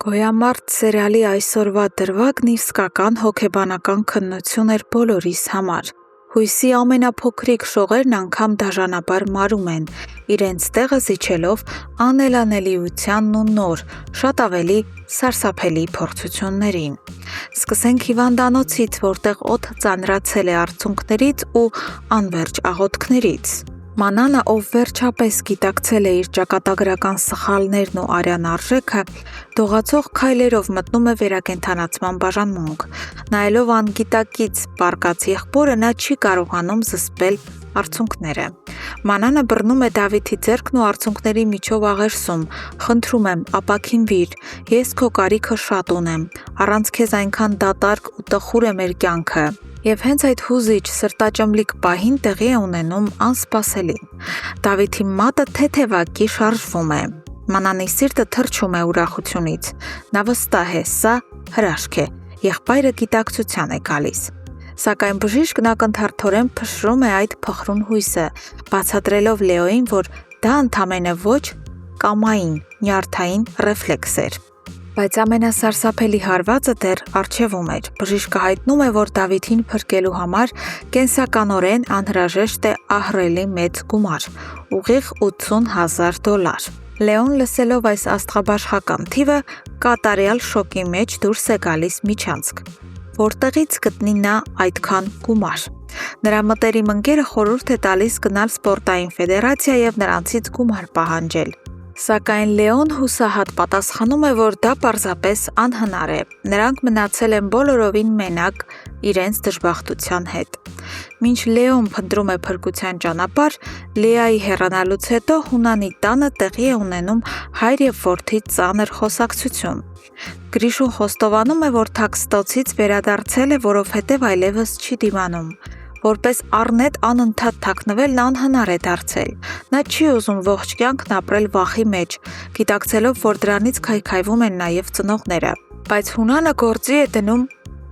Գոյամարտ սերիալի այսօրվա դրվագն իսկական հոգեբանական քննություն էր բոլորիս համար։ Հույսի ամենափոքրիկ շողերն անգամ դաժանաբար մարում են, իրենց տեղը զիջելով անելանելիությանն ու նոր, շատ ավելի սարսափելի փորձություններին։ Սկսենք հիվանդանոցից, որտեղ օդը ծանրացել է արցունքներից ու անվերջ աղոթքներից։ Մանանը, ով վերջապես գիտակցել է իր ճակատագրական սխալներն ու արյան արժեքը, դողացող քայլերով մտնում է վերակենդանացման բաժանմունք։ Նայելով անգիտակից պառկած եղբորը, նա չի կարողանում զսպել արցունքները։ Մանանը բռնում է Դավիթի ձեռքն ու արցունքների միջով աղերսում. «Խնդրում եմ, ապաքինվիր, ես քո կարիքը շատ ունեմ, առանց քեզ այնքան դատարկ ու տխուր է մեր կյանքը»։ Եվ հենց այդ հուզիչ, սրտաճմլիկ պահին տեղի է ունենում անսպասելին։ Դավիթի մատը թեթևակի շարժվում է։ Մանանի սիրտը թրջում է ուրախությունից։ Նա վստահ է, սա հրաշք է, եղբայրը գիտակցության է գալիս։ Սակայն բժիշկն ակնթարթորեն փշրում է այդ փխրուն հույսը, բացատրելով Լեոյին, որ դա ընդամենը ոչ կամային, նյարդային ռեֆլեքս էր։ Բայց ամենասարսափելի հարվածը դեռ առջևում էր։ Բժիշկը հայտնում է, որ Դավիթին փրկելու համար կենսականորեն անհրաժեշտ է ահռելի մեծ գումար՝ ուղիղ $80,000։ Լեոն, լսելով այս աստղաբաշխական թիվը, կատարյալ շոկի մեջ դուրս է գալիս միջանցք։ Որտեղից գտնի նա այդքան գումար։ Նրա մտերիմ ընկերը խորհուրդ է տալիս գնալ սպորտային ֆեդերացիա և նրանցից գումար պահանջել։ Սակայն Լեոն հուսահատ պատասխանում է, որ դա պարզապես անհնար է։ Նրանք մնացել են բոլորովին մենակ իրենց դժբախտության հետ։ Մինչ Լեոն փնտրում է փրկության ճանապարհ, Լեայի հեռանալուց հետո Հունանի տանը տեղի է ունենում հայր և որդի ծանր խոսակցություն։ Գրիշուն խոստովանում է, որ թաքստոցից վերադարձել է, որովհետև այլևս չի դիմանում։ Որպես առնետ անընդհատ թաքնվելն անհնար է դարձել։ Նա չի ուզում ողջ կյանքն ապրել վախի մեջ, գիտակցելով, որ դրանից քայքայվում են նաև ծնողները։ Բայց Հունանը գործի է դնում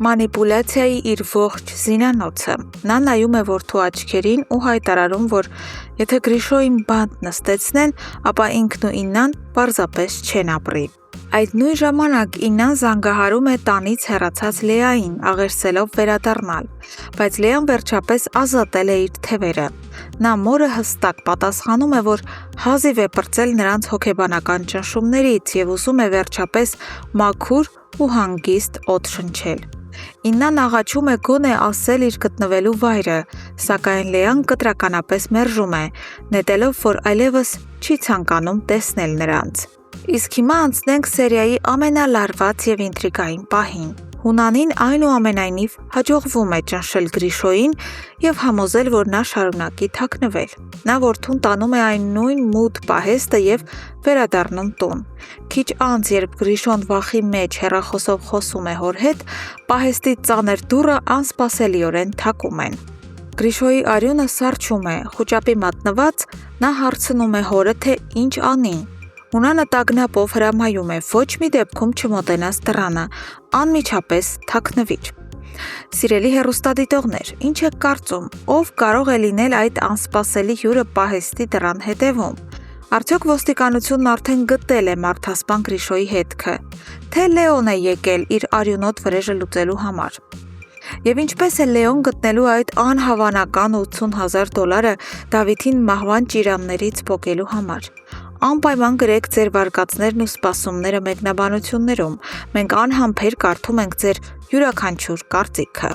մանիպուլյացիայի իր ողջ զինանոցը։ Նա նայում է որդու աչքերին ու հայտարարում, որ եթե Գրիշոյին բանտ նստեցնեն, ապա ինքն ու Իննան պարզապես չեն ապրի։ Այդ նույն ժամանակ Իննան զանգահարում է տանից հեռացած Լեային, աղերսելով վերադառնալ։ Բայց Լեան վերջապես ազատել է իր թևերը։ Նա մորը հստակ պատասխանում է, որ հազիվ է պրծել նրանց հոգեբանական ճնշումներից և ուզում է վերջապես մաքուր ու հանգիստ օդ շնչել։ Իննան աղաչում է գոնե ասել իր գտնվելու վայրը, սակայն Լեան կտրականապես մերժում է, նետելով, որ այլևս չի ցանկանում տեսնել նրանց։ Իսկ հիմա անցնենք սերիայի ամենալարված և ինտրիգային պահին։ Հունանին այնուամենայնիվ հաջողվում է ճնշել Գրիշոյին և համոզել, որ նա շարունակի թաքնվել։ Նա որդուն տանում է այն նույն մութ պահեստը և վերադառնում տուն։ Քիչ անց, երբ Գրիշոն վախի մեջ հեռախոսով խոսում է հոր հետ, պահեստի ծանր դուռը անսպասելիորեն թակում են։ Գրիշոյի արյունը սառչում է, խուճապի մատնված, նա հարցնում է հորը, թե ինչ անի։ Հունանը տագնապով հրամայում է ոչ մի դեպքում չմոտենաս դռանը, անմիջապես թաքնվիր։ Սիրելի հեռուստադիտողներ, ինչ եք կարծում, ով կարող է լինել այդ անսպասելի հյուրը պահեստի դռան հետևում։ Արդյոք ոստիկանությունն արդեն գտել է մարդասպան Գրիշոյի հետքը, թե Լեոն է եկել իր արյունոտ վրեժը լուծելու համար։ Եվ ինչպես է Լեոն գտնելու այդ անհավանական $80,000 Դավիթին մահվան ճիրաններից պոկելու համար։ Անպայման գրեք ձեր վարկածներն ու սպասումները մեկնաբանություններում։ Մենք անհամբեր կարդում ենք ձեր յուրաքանչյուր կարծիքը։